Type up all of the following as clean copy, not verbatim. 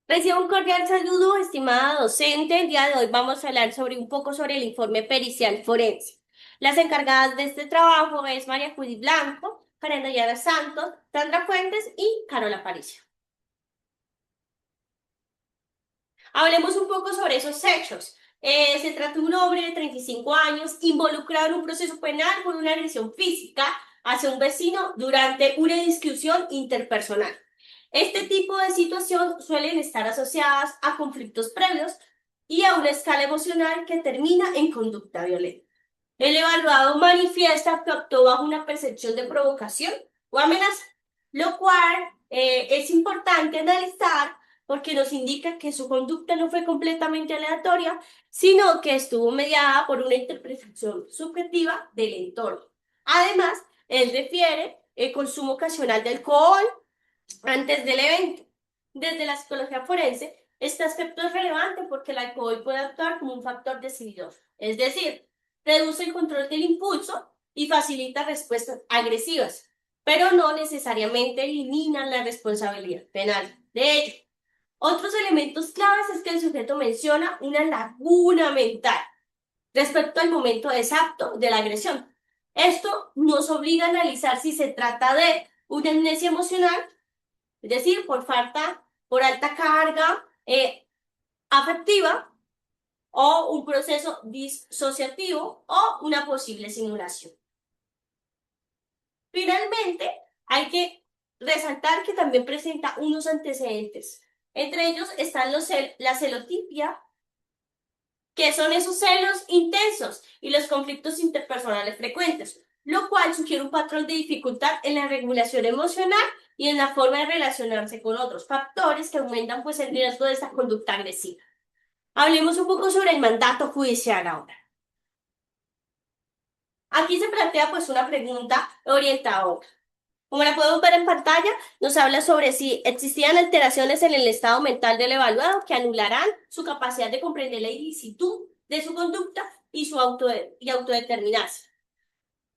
Recibo un cordial saludo, estimada docente. El día de hoy vamos a hablar un poco sobre el informe pericial forense. Las encargadas de este trabajo es María Judith Blanco, Karen Dayana Santos, Sandra Fuentes y Carola Aparicio. Hablemos un poco sobre esos hechos. Se trata de un hombre de 35 años involucrado en un proceso penal por una agresión física hacia un vecino durante una discusión interpersonal. Este tipo de situación suelen estar asociadas a conflictos previos y a una escala emocional que termina en conducta violenta. El evaluado manifiesta que actuó bajo una percepción de provocación o amenaza, lo cual es importante analizar porque nos indica que su conducta no fue completamente aleatoria, sino que estuvo mediada por una interpretación subjetiva del entorno. Además, él refiere el consumo ocasional de alcohol antes del evento. Desde la psicología forense, este aspecto es relevante porque el alcohol puede actuar como un factor decididor, es decir, reduce el control del impulso y facilita respuestas agresivas, pero no necesariamente elimina la responsabilidad penal de ello. Otros elementos claves es que el sujeto menciona una laguna mental respecto al momento exacto de la agresión. Esto nos obliga a analizar si se trata de una amnesia emocional, es decir, por alta carga afectiva, o un proceso disociativo o una posible simulación. Finalmente, hay que resaltar que también presenta unos antecedentes. Entre ellos están la celotipia, que son esos celos intensos y los conflictos interpersonales frecuentes, lo cual sugiere un patrón de dificultad en la regulación emocional y en la forma de relacionarse con otros factores que aumentan pues el riesgo de esta conducta agresiva. Hablemos un poco sobre el mandato judicial ahora. Aquí se plantea pues una pregunta orientadora. Como la podemos ver en pantalla, nos habla sobre si existían alteraciones en el estado mental del evaluado que anularán su capacidad de comprender la ilicitud de su conducta y y autodeterminarse.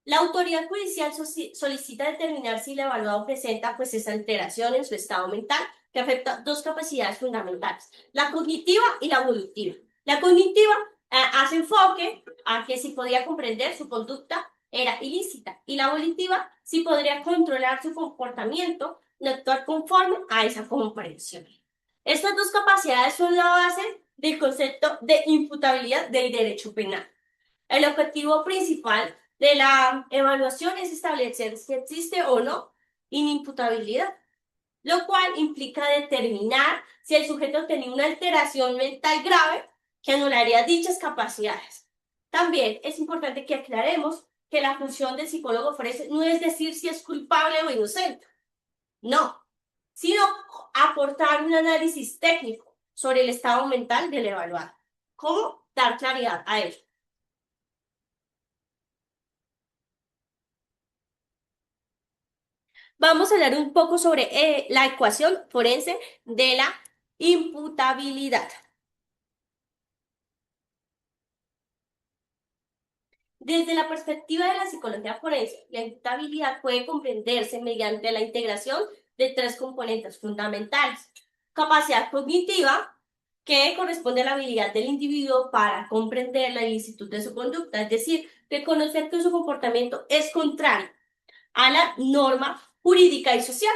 La autoridad judicial solicita determinar si el evaluado presenta pues esa alteración en su estado mental que afecta dos capacidades fundamentales, la cognitiva y la evolutiva. La cognitiva hace enfoque a que si podía comprender su conducta era ilícita y la evolutiva si podría controlar su comportamiento y actuar conforme a esa comprensión. Estas dos capacidades son la base del concepto de imputabilidad del derecho penal. El objetivo principal de la evaluación es establecer si existe o no inimputabilidad, lo cual implica determinar si el sujeto tenía una alteración mental grave que anularía dichas capacidades. También es importante que aclaremos que la función del psicólogo forense no es decir si es culpable o inocente, no, sino aportar un análisis técnico sobre el estado mental del evaluado. ¿Cómo dar claridad a ello? Vamos a hablar un poco sobre la ecuación forense de la imputabilidad. Desde la perspectiva de la psicología forense, la imputabilidad puede comprenderse mediante la integración de tres componentes fundamentales. Capacidad cognitiva, que corresponde a la habilidad del individuo para comprender la ilicitud de su conducta, es decir, reconocer que su comportamiento es contrario a la norma jurídica y social.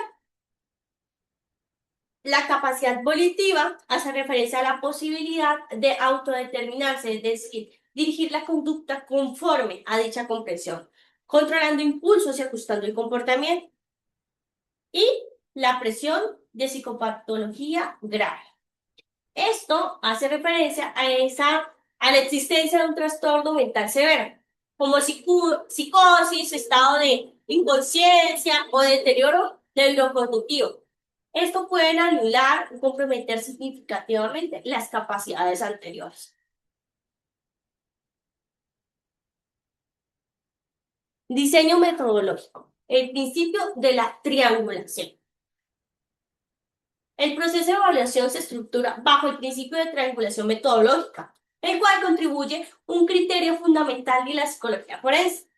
La capacidad volitiva hace referencia a la posibilidad de autodeterminarse, es decir, dirigir la conducta conforme a dicha comprensión, controlando impulsos y ajustando el comportamiento. Y la presión de psicopatología grave. Esto hace referencia a la existencia de un trastorno mental severo, como psicosis, estado de inconsciencia o deterioro neurocognitivo. Esto puede anular o comprometer significativamente las capacidades anteriores. Diseño metodológico. El principio de la triangulación. El proceso de evaluación se estructura bajo el principio de triangulación metodológica, el cual contribuye un criterio fundamental de la psicología forense,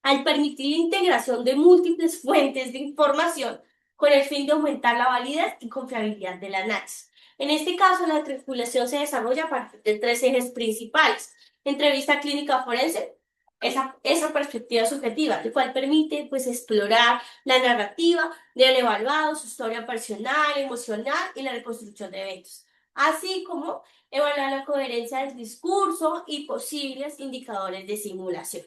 al permitir la integración de múltiples fuentes de información con el fin de aumentar la validez y confiabilidad del análisis. En este caso, la triangulación se desarrolla a partir de tres ejes principales. Entrevista clínica forense, esa perspectiva subjetiva, el cual permite pues, explorar la narrativa del evaluado, su historia personal, emocional y la reconstrucción de eventos, así como evaluar la coherencia del discurso y posibles indicadores de simulación.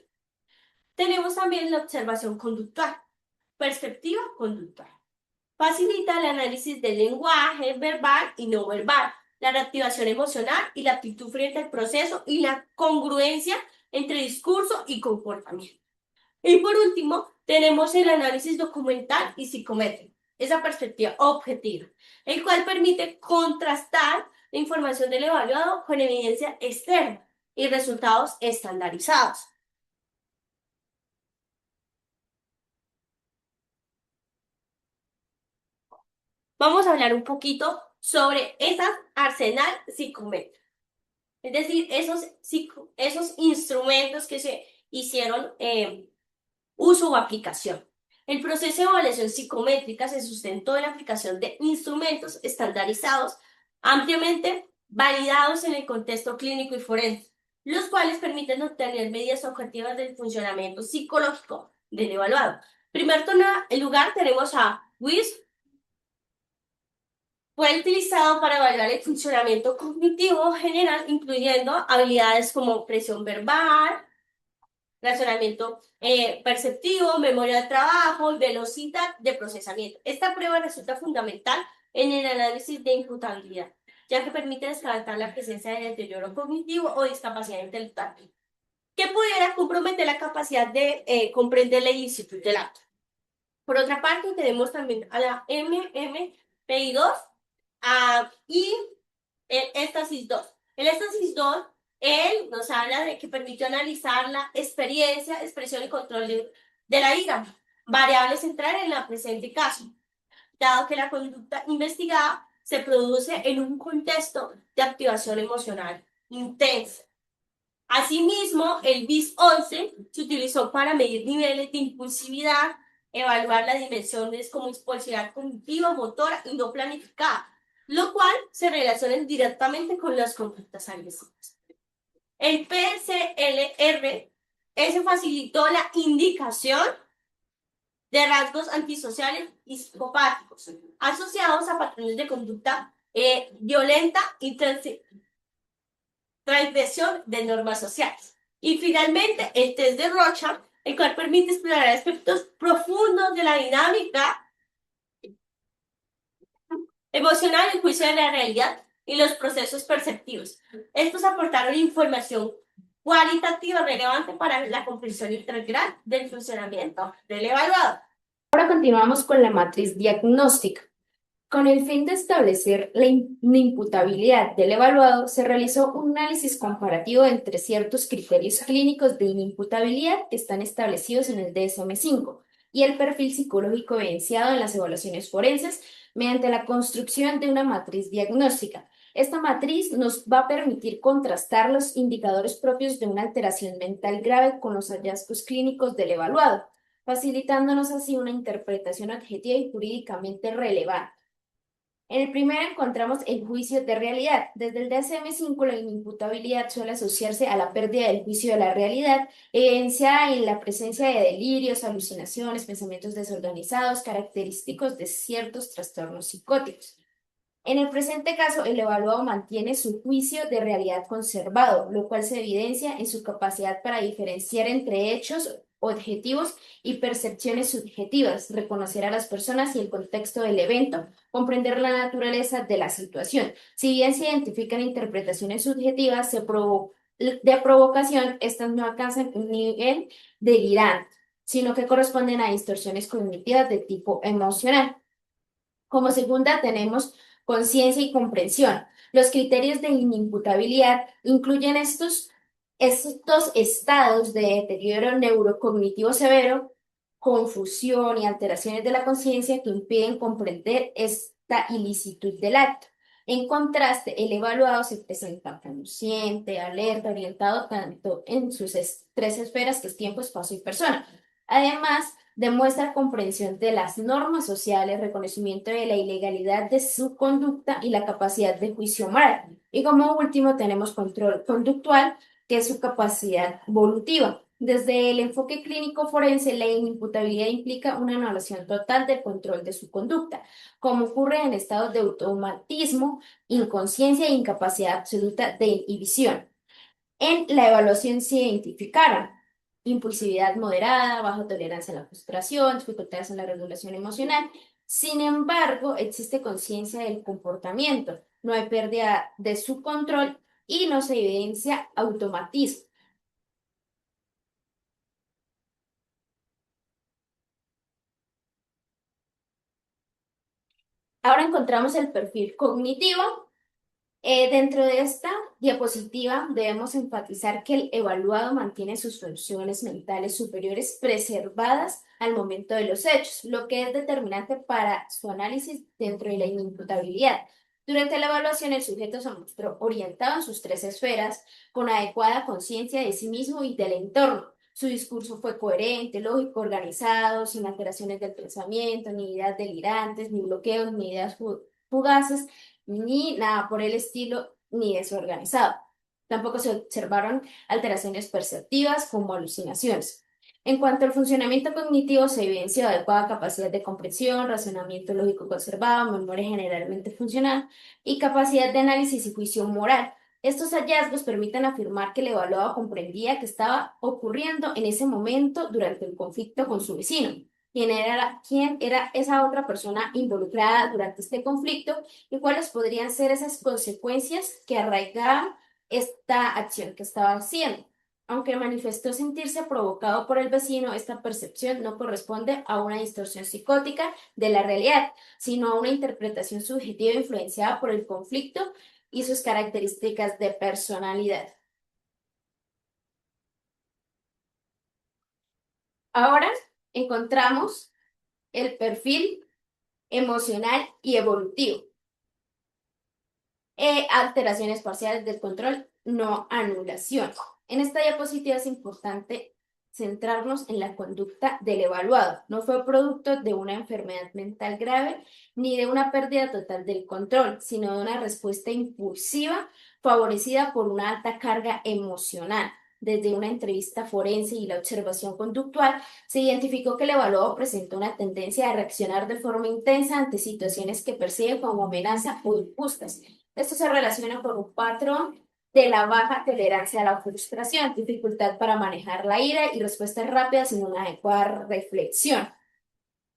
Tenemos también la observación conductual, perspectiva conductual. Facilita el análisis del lenguaje verbal y no verbal, la reactivación emocional y la actitud frente al proceso y la congruencia entre discurso y comportamiento. Y por último, tenemos el análisis documental y psicométrico, esa perspectiva objetiva, el cual permite contrastar la información del evaluado con evidencia externa y resultados estandarizados. Vamos a hablar un poquito sobre ese arsenal psicométrico. Es decir, esos instrumentos que se hicieron uso o aplicación. El proceso de evaluación psicométrica se sustentó en la aplicación de instrumentos estandarizados, ampliamente validados en el contexto clínico y forense, los cuales permiten obtener medidas objetivas del funcionamiento psicológico del evaluado. En primer lugar, tenemos a WISP. Fue utilizado para evaluar el funcionamiento cognitivo general, incluyendo habilidades como presión verbal, razonamiento perceptivo, memoria de trabajo y velocidad de procesamiento. Esta prueba resulta fundamental en el análisis de imputabilidad, ya que permite descartar la presencia de deterioro cognitivo o discapacidad intelectual, que pudiera comprometer la capacidad de comprender la ilicitud del acto. Por otra parte, tenemos también a la MMPI-2 y el éxtasis 2. El éxtasis 2, él nos habla de que permitió analizar la experiencia, expresión y control de la ira, variable central en la presente caso, dado que la conducta investigada se produce en un contexto de activación emocional intensa. Asimismo, el BIS-11 se utilizó para medir niveles de impulsividad, evaluar las dimensiones como impulsividad cognitiva, motora y no planificada, lo cual se relaciona directamente con las conductas agresivas. El PSLR, ese facilitó la indicación de rasgos antisociales y psicopáticos asociados a patrones de conducta violenta y transgresión de normas sociales. Y finalmente, el test de Rorschach, el cual permite explorar aspectos profundos de la dinámica emocional, el juicio de la realidad y los procesos perceptivos. Estos aportaron información cualitativa relevante para la comprensión integral del funcionamiento del evaluado. Ahora continuamos con la matriz diagnóstica. Con el fin de establecer la inimputabilidad del evaluado, se realizó un análisis comparativo entre ciertos criterios clínicos de inimputabilidad que están establecidos en el DSM-5 y el perfil psicológico evidenciado en las evaluaciones forenses mediante la construcción de una matriz diagnóstica. Esta matriz nos va a permitir contrastar los indicadores propios de una alteración mental grave con los hallazgos clínicos del evaluado, facilitándonos así una interpretación objetiva y jurídicamente relevante. En el primero encontramos el juicio de realidad. Desde el DSM-5, la inimputabilidad suele asociarse a la pérdida del juicio de la realidad, evidenciada en la presencia de delirios, alucinaciones, pensamientos desorganizados, característicos de ciertos trastornos psicóticos. En el presente caso, el evaluado mantiene su juicio de realidad conservado, lo cual se evidencia en su capacidad para diferenciar entre hechos objetivos y percepciones subjetivas, reconocer a las personas y el contexto del evento, comprender la naturaleza de la situación. Si bien se identifican interpretaciones subjetivas de provocación, estas no alcanzan un nivel delirante, sino que corresponden a distorsiones cognitivas de tipo emocional. Como segunda tenemos conciencia y comprensión. Los criterios de inimputabilidad incluyen estos estados de deterioro neurocognitivo severo, confusión y alteraciones de la conciencia que impiden comprender esta ilicitud del acto. En contraste, el evaluado se presenta consciente, alerta, orientado tanto en sus tres esferas, que es tiempo, espacio y persona. Además, demuestra comprensión de las normas sociales, reconocimiento de la ilegalidad de su conducta y la capacidad de juicio moral. Y como último tenemos control conductual, que es su capacidad evolutiva. Desde el enfoque clínico forense, la inimputabilidad implica una anulación total del control de su conducta, como ocurre en estados de automatismo, inconsciencia e incapacidad absoluta de inhibición. En la evaluación se identificaron impulsividad moderada, baja tolerancia a la frustración, dificultades en la regulación emocional. Sin embargo, existe conciencia del comportamiento, no hay pérdida de su control y no se evidencia automatismo. Ahora encontramos el perfil cognitivo. Dentro de esta diapositiva debemos enfatizar que el evaluado mantiene sus funciones mentales superiores preservadas al momento de los hechos, lo que es determinante para su análisis dentro de la inimputabilidad. Durante la evaluación, el sujeto se mostró orientado en sus tres esferas, con adecuada conciencia de sí mismo y del entorno. Su discurso fue coherente, lógico, organizado, sin alteraciones del pensamiento, ni ideas delirantes, ni bloqueos, ni ideas fugaces ni nada por el estilo, ni desorganizado. Tampoco se observaron alteraciones perceptivas como alucinaciones. En cuanto al funcionamiento cognitivo, se evidenció adecuada capacidad de comprensión, razonamiento lógico conservado, memoria generalmente funcional y capacidad de análisis y juicio moral. Estos hallazgos permiten afirmar que el evaluado comprendía que estaba ocurriendo en ese momento durante el conflicto con su vecino, quién era esa otra persona involucrada durante este conflicto y cuáles podrían ser esas consecuencias que arraigaban esta acción que estaba haciendo. Aunque manifestó sentirse provocado por el vecino, esta percepción no corresponde a una distorsión psicótica de la realidad, sino a una interpretación subjetiva influenciada por el conflicto y sus características de personalidad. Ahora encontramos el perfil emocional y evolutivo. Alteraciones parciales del control, no anulación. En esta diapositiva es importante centrarnos en la conducta del evaluado. No fue producto de una enfermedad mental grave ni de una pérdida total del control, sino de una respuesta impulsiva favorecida por una alta carga emocional. Desde una entrevista forense y la observación conductual, se identificó que el evaluado presentó una tendencia a reaccionar de forma intensa ante situaciones que percibe como amenaza o injustas. Esto se relaciona con un patrón de la baja tolerancia a la frustración, dificultad para manejar la ira y respuestas rápidas sin una adecuada reflexión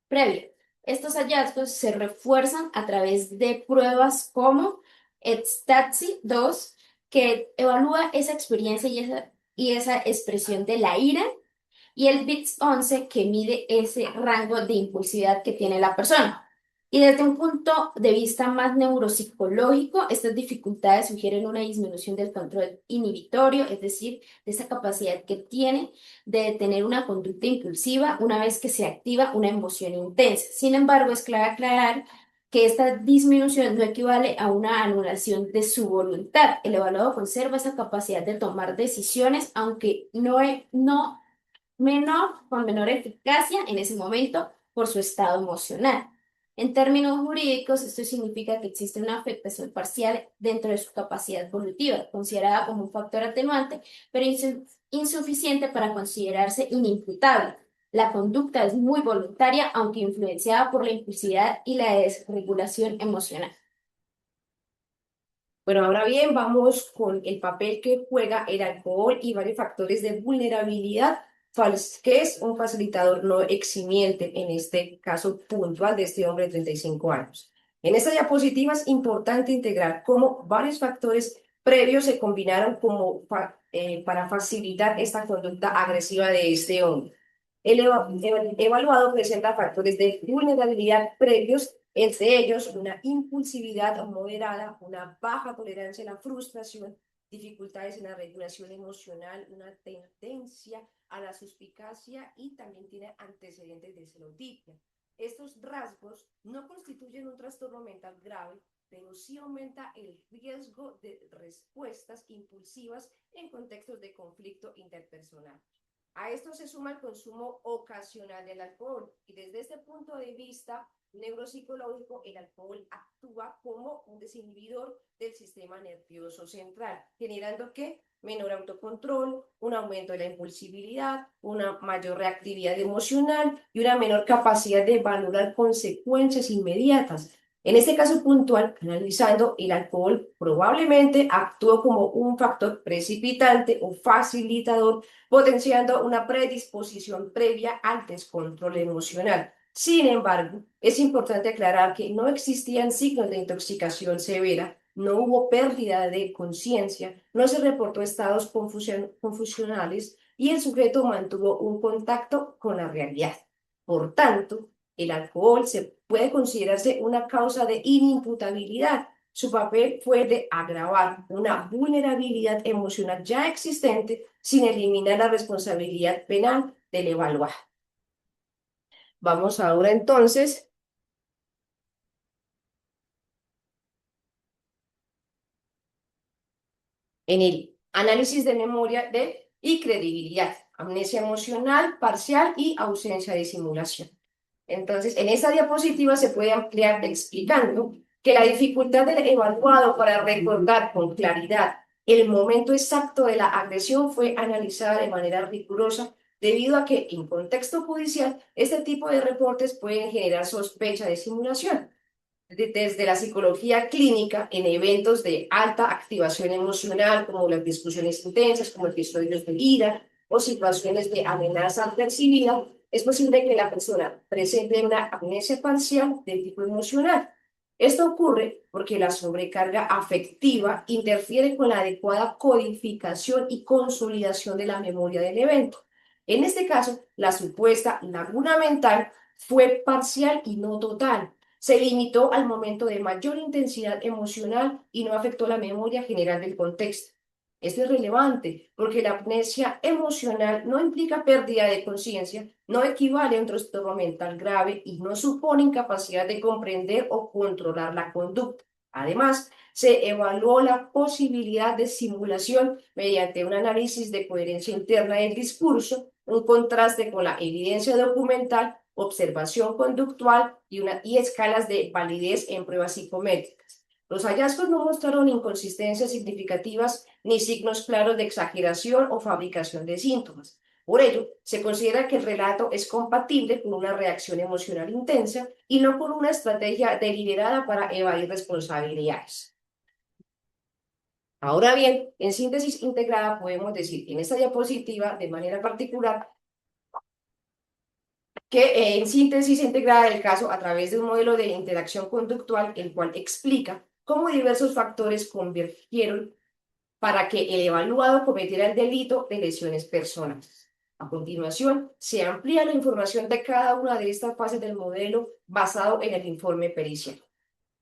previa. Estos hallazgos se refuerzan a través de pruebas como ETSTATSI 2, que evalúa esa experiencia y esa expresión de la ira, y el BITS 11 que mide ese rango de impulsividad que tiene la persona. Y desde un punto de vista más neuropsicológico, estas dificultades sugieren una disminución del control inhibitorio, es decir, de esa capacidad que tiene de tener una conducta impulsiva una vez que se activa una emoción intensa. Sin embargo, es clave aclarar que esta disminución no equivale a una anulación de su voluntad. El evaluado conserva esa capacidad de tomar decisiones, aunque no con menor eficacia en ese momento por su estado emocional. En términos jurídicos, esto significa que existe una afectación parcial dentro de su capacidad evolutiva, considerada como un factor atenuante, pero insuficiente para considerarse inimputable. La conducta es muy voluntaria, aunque influenciada por la impulsividad y la desregulación emocional. Bueno, ahora bien, vamos con el papel que juega el alcohol y varios factores de vulnerabilidad, que es un facilitador no eximiente en este caso puntual de este hombre de 35 años. En esta diapositiva es importante integrar cómo varios factores previos se combinaron para facilitar esta conducta agresiva de este hombre. El evaluado presenta factores de vulnerabilidad previos, entre ellos una impulsividad moderada, una baja tolerancia a la frustración, dificultades en la regulación emocional, una tendencia a la suspicacia y también tiene antecedentes de serotipia. Estos rasgos no constituyen un trastorno mental grave, pero sí aumenta el riesgo de respuestas impulsivas en contextos de conflicto interpersonal. A esto se suma el consumo ocasional del alcohol y desde este punto de vista neuropsicológico, el alcohol actúa como un desinhibidor del sistema nervioso central, generando ¿qué? Menor autocontrol, un aumento de la impulsividad, una mayor reactividad emocional y una menor capacidad de valorar consecuencias inmediatas. En este caso puntual, analizando, el alcohol probablemente actuó como un factor precipitante o facilitador, potenciando una predisposición previa al descontrol emocional. Sin embargo, es importante aclarar que no existían signos de intoxicación severa, no hubo pérdida de conciencia, no se reportó estados confusionales y el sujeto mantuvo un contacto con la realidad. Por tanto, el alcohol se puede considerarse una causa de inimputabilidad. Su papel fue de agravar una vulnerabilidad emocional ya existente sin eliminar la responsabilidad penal del evaluado. Vamos ahora entonces en el análisis de memoria y credibilidad, amnesia emocional parcial y ausencia de simulación. Entonces, en esta diapositiva se puede ampliar explicando que la dificultad del evaluado para recordar con claridad el momento exacto de la agresión fue analizada de manera rigurosa debido a que en contexto judicial este tipo de reportes pueden generar sospecha de simulación. Desde la psicología clínica, en eventos de alta activación emocional, como las discusiones intensas, como episodios de ira o situaciones de amenaza percibida, es posible que la persona presente una amnesia parcial de tipo emocional. Esto ocurre porque la sobrecarga afectiva interfiere con la adecuada codificación y consolidación de la memoria del evento. En este caso, la supuesta laguna mental fue parcial y no total. Se limitó al momento de mayor intensidad emocional y no afectó la memoria general del contexto. Esto es relevante porque la amnesia emocional no implica pérdida de conciencia, no equivale a un trastorno mental grave y no supone incapacidad de comprender o controlar la conducta. Además, se evaluó la posibilidad de simulación mediante un análisis de coherencia interna del discurso, un contraste con la evidencia documental, observación conductual y escalas de validez en pruebas psicométricas. Los hallazgos no mostraron inconsistencias significativas ni signos claros de exageración o fabricación de síntomas. Por ello, se considera que el relato es compatible con una reacción emocional intensa y no con una estrategia deliberada para evadir responsabilidades. Ahora bien, en síntesis integrada podemos decir en esta diapositiva, de manera particular, que en síntesis integrada del caso a través de un modelo de interacción conductual, el cual explica cómo diversos factores convergieron para que el evaluado cometiera el delito de lesiones personales. A continuación, se amplía la información de cada una de estas fases del modelo basado en el informe pericial.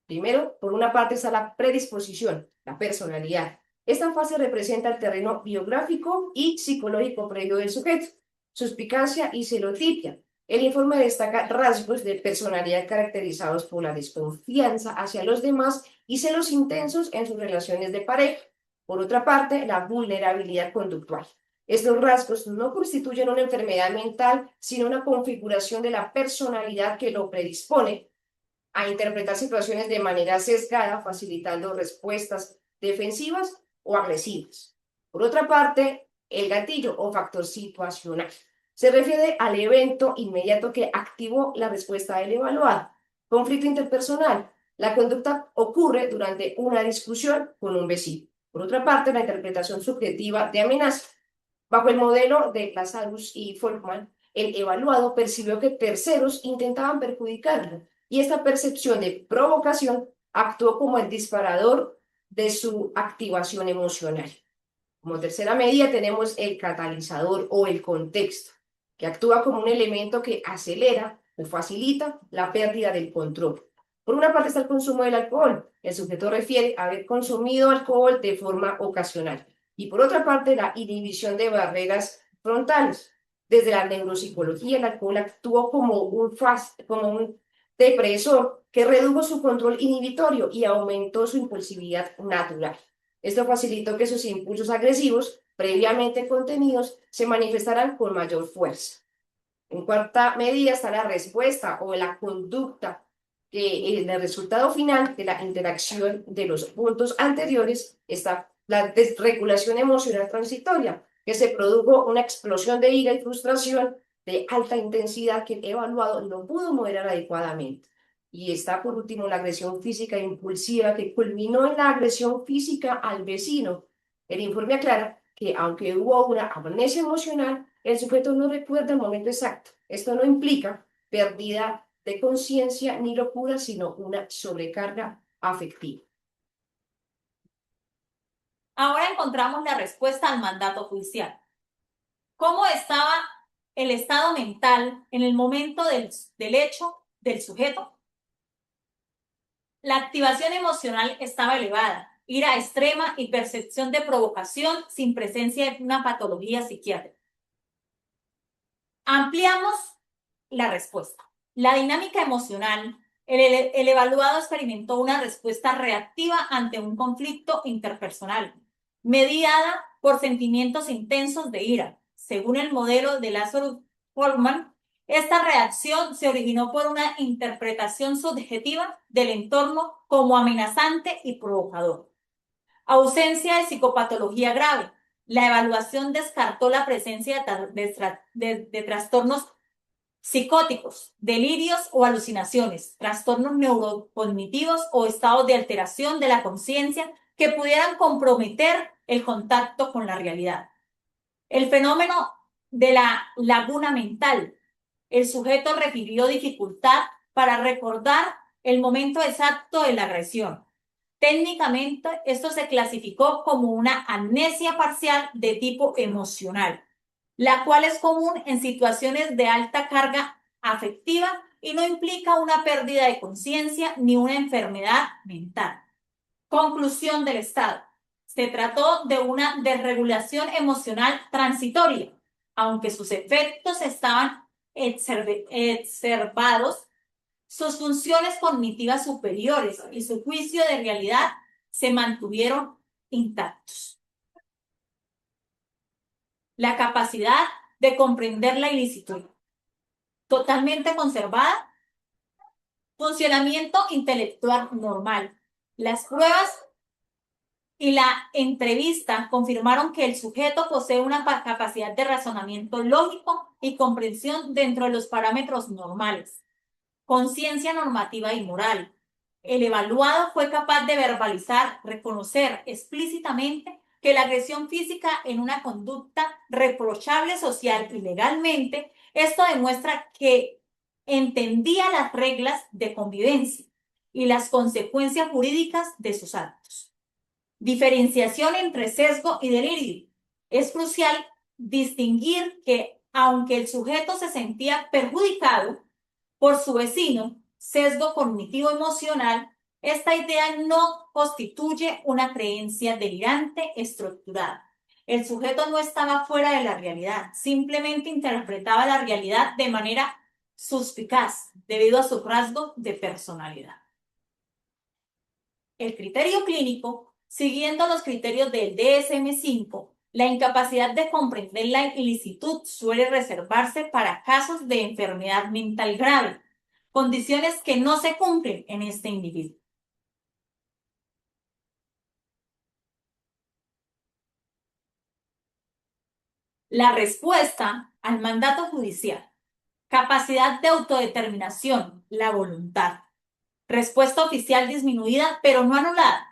Primero, por una parte está la predisposición, la personalidad. Esta fase representa el terreno biográfico y psicológico previo del sujeto, suspicacia y celotipia. El informe destaca rasgos de personalidad caracterizados por la desconfianza hacia los demás y celos intensos en sus relaciones de pareja. Por otra parte, la vulnerabilidad conductual. Estos rasgos no constituyen una enfermedad mental, sino una configuración de la personalidad que lo predispone a interpretar situaciones de manera sesgada, facilitando respuestas defensivas o agresivas. Por otra parte, el gatillo o factor situacional se refiere al evento inmediato que activó la respuesta del evaluado. Conflicto interpersonal. La conducta ocurre durante una discusión con un vecino. Por otra parte, la interpretación subjetiva de amenaza. Bajo el modelo de Lazarus y Folkman, el evaluado percibió que terceros intentaban perjudicarlo y esta percepción de provocación actuó como el disparador de su activación emocional. Como tercera medida tenemos el catalizador o el contexto, que actúa como un elemento que acelera o facilita la pérdida del control. Por una parte está el consumo del alcohol. El sujeto refiere a haber consumido alcohol de forma ocasional. Y por otra parte, la inhibición de barreras frontales. Desde la neuropsicología, el alcohol actuó como un depresor que redujo su control inhibitorio y aumentó su impulsividad natural. Esto facilitó que sus impulsos agresivos previamente contenidos se manifestarán con mayor fuerza. En cuarta medida está la respuesta o la conducta, que el resultado final de la interacción de los puntos anteriores está la desregulación emocional transitoria, que se produjo una explosión de ira y frustración de alta intensidad que el evaluado no pudo moderar adecuadamente. Y está por último la agresión física impulsiva que culminó en la agresión física al vecino. El informe aclara que aunque hubo una amnesia emocional, el sujeto no recuerda el momento exacto. Esto no implica pérdida de conciencia ni locura, sino una sobrecarga afectiva. Ahora encontramos la respuesta al mandato judicial. ¿Cómo estaba el estado mental en el momento del hecho del sujeto? La activación emocional estaba elevada, ira extrema y percepción de provocación sin presencia de una patología psiquiátrica. Ampliamos la respuesta. La dinámica emocional. El evaluado experimentó una respuesta reactiva ante un conflicto interpersonal, mediada por sentimientos intensos de ira. Según el modelo de Lazarus-Folkman, esta reacción se originó por una interpretación subjetiva del entorno como amenazante y provocador. Ausencia de psicopatología grave. La evaluación descartó la presencia de trastornos psicóticos, delirios o alucinaciones, trastornos neurocognitivos o estados de alteración de la conciencia que pudieran comprometer el contacto con la realidad. El fenómeno de la laguna mental. El sujeto refirió dificultad para recordar el momento exacto de la agresión. Técnicamente, esto se clasificó como una amnesia parcial de tipo emocional, la cual es común en situaciones de alta carga afectiva y no implica una pérdida de conciencia ni una enfermedad mental. Conclusión del estado. Se trató de una desregulación emocional transitoria, aunque sus efectos estaban exacerbados. Sus funciones cognitivas superiores y su juicio de realidad se mantuvieron intactos. La capacidad de comprender la ilicitud, totalmente conservada. Funcionamiento intelectual normal. Las pruebas y la entrevista confirmaron que el sujeto posee una capacidad de razonamiento lógico y comprensión dentro de los parámetros normales. Conciencia normativa y moral. El evaluado fue capaz de verbalizar, reconocer explícitamente que la agresión física en una conducta reprochable social y legalmente, esto demuestra que entendía las reglas de convivencia y las consecuencias jurídicas de sus actos. Diferenciación entre sesgo y delirio. Es crucial distinguir que, aunque el sujeto se sentía perjudicado por su vecino, sesgo cognitivo emocional, esta idea no constituye una creencia delirante estructurada. El sujeto no estaba fuera de la realidad, simplemente interpretaba la realidad de manera suspicaz debido a su rasgo de personalidad. El criterio clínico, siguiendo los criterios del DSM-5, la incapacidad de comprender la ilicitud suele reservarse para casos de enfermedad mental grave, condiciones que no se cumplen en este individuo. La respuesta al mandato judicial. Capacidad de autodeterminación, la voluntad. Respuesta oficial disminuida, pero no anulada.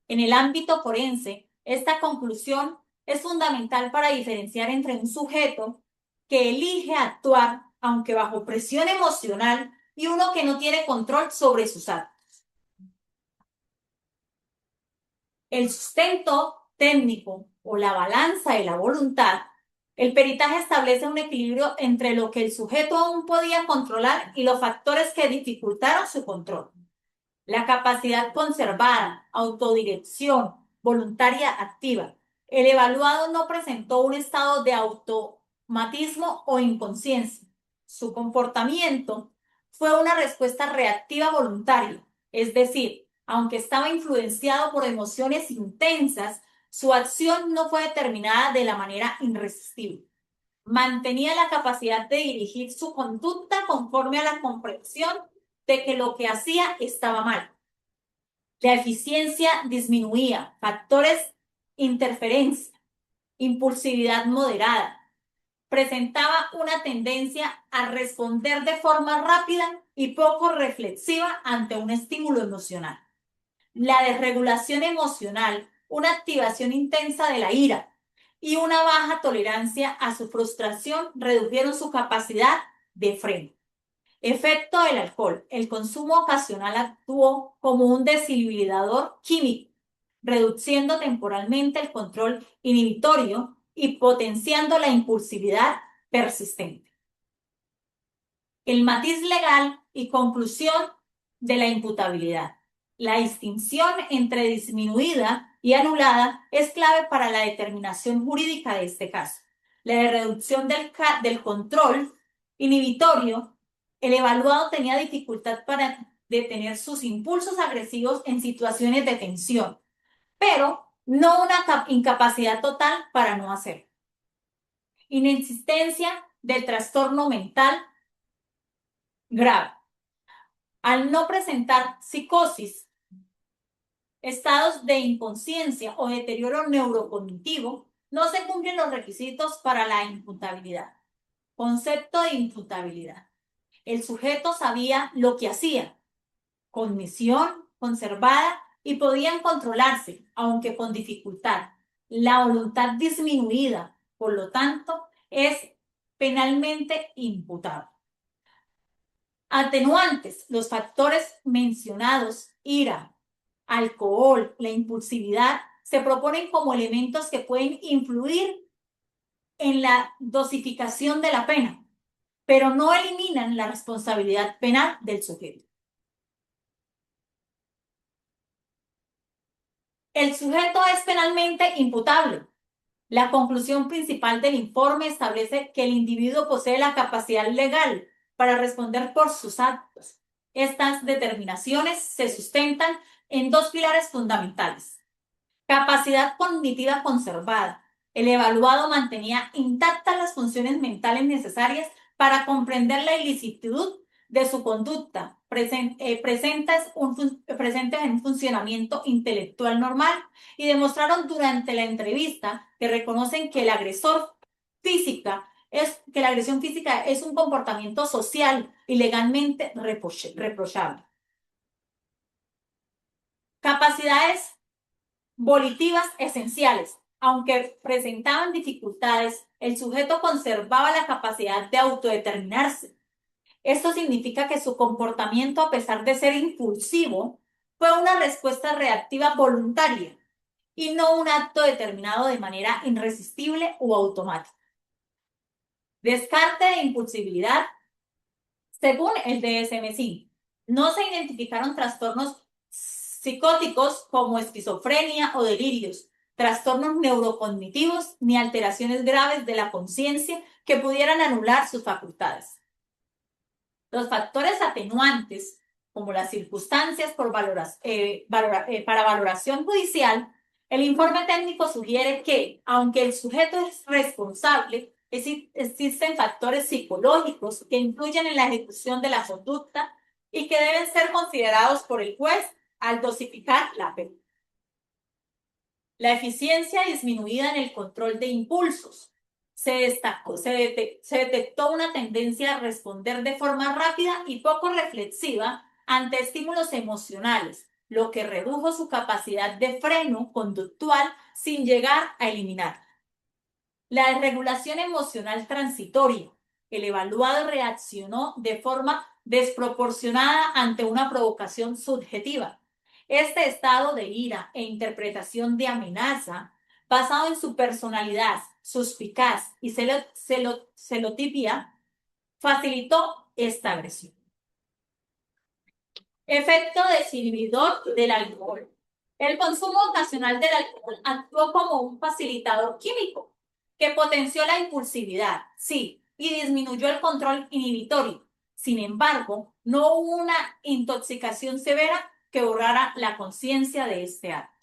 En el ámbito forense, esta conclusión es fundamental para diferenciar entre un sujeto que elige actuar, aunque bajo presión emocional, y uno que no tiene control sobre sus actos. El sustento técnico o la balanza de la voluntad. El peritaje establece un equilibrio entre lo que el sujeto aún podía controlar y los factores que dificultaron su control. La capacidad conservada, autodirección, voluntaria activa. El evaluado no presentó un estado de automatismo o inconsciencia. Su comportamiento fue una respuesta reactiva voluntaria, es decir, aunque estaba influenciado por emociones intensas, Su acción no fue determinada de la manera irresistible. Mantenía la capacidad de dirigir su conducta conforme a la comprensión de que lo que hacía estaba mal. La eficiencia disminuía, factores interferencia, impulsividad moderada. Presentaba una tendencia a responder de forma rápida y poco reflexiva ante un estímulo emocional. La desregulación emocional, una activación intensa de la ira y una baja tolerancia a su frustración redujeron su capacidad de freno. Efecto del alcohol. El consumo ocasional actuó como un desinhibidor químico, reduciendo temporalmente el control inhibitorio y potenciando la impulsividad persistente. El matiz legal y conclusión de la imputabilidad. La distinción entre disminuida y anulada es clave para la determinación jurídica de este caso. La reducción del control inhibitorio, el evaluado tenía dificultad para detener sus impulsos agresivos en situaciones de tensión, pero no una incapacidad total para no hacerlo. Inexistencia del trastorno mental grave. Al no presentar psicosis, estados de inconsciencia o deterioro neurocognitivo, no se cumplen los requisitos para la imputabilidad. Concepto de imputabilidad. El sujeto sabía lo que hacía, cognición conservada y podían controlarse, aunque con dificultad. La voluntad disminuida, por lo tanto, es penalmente imputable. Atenuantes, los factores mencionados, ira, alcohol, la impulsividad, se proponen como elementos que pueden influir en la dosificación de la pena, pero no eliminan la responsabilidad penal del sujeto. El sujeto es penalmente imputable. La conclusión principal del informe establece que el individuo posee la capacidad legal para responder por sus actos. Estas determinaciones se sustentan en dos pilares fundamentales. Capacidad cognitiva conservada. El evaluado mantenía intactas las funciones mentales necesarias para comprender la ilicitud de su conducta, presentes en un funcionamiento intelectual normal, y demostraron durante la entrevista que reconocen que la agresión física es un comportamiento social y legalmente reprochable. Capacidades volitivas esenciales. Aunque presentaban dificultades, el sujeto conservaba la capacidad de autodeterminarse. Esto significa que su comportamiento, a pesar de ser impulsivo, fue una respuesta reactiva voluntaria y no un acto determinado de manera irresistible o automática. Descarte de impulsibilidad. Según el DSM-5, no se identificaron trastornos psicóticos como esquizofrenia o delirios, trastornos neurocognitivos ni alteraciones graves de la conciencia que pudieran anular sus facultades. Los factores atenuantes, como las circunstancias para valoración judicial, el informe técnico sugiere que, aunque el sujeto es responsable, existen factores psicológicos que influyen en la ejecución de la conducta y que deben ser considerados por el juez al dosificar la pena. La eficiencia disminuida en el control de impulsos. Se detectó una tendencia a responder de forma rápida y poco reflexiva ante estímulos emocionales, lo que redujo su capacidad de freno conductual sin llegar a eliminar. La desregulación emocional transitoria. El evaluado reaccionó de forma desproporcionada ante una provocación subjetiva. Este estado de ira e interpretación de amenaza, basado en su personalidad suspicaz y celotipia, facilitó esta agresión. Efecto desinhibidor del alcohol. El consumo ocasional del alcohol actuó como un facilitador químico que potenció la impulsividad, sí, y disminuyó el control inhibitorio. Sin embargo, no hubo una intoxicación severa que borrara la conciencia de este acto.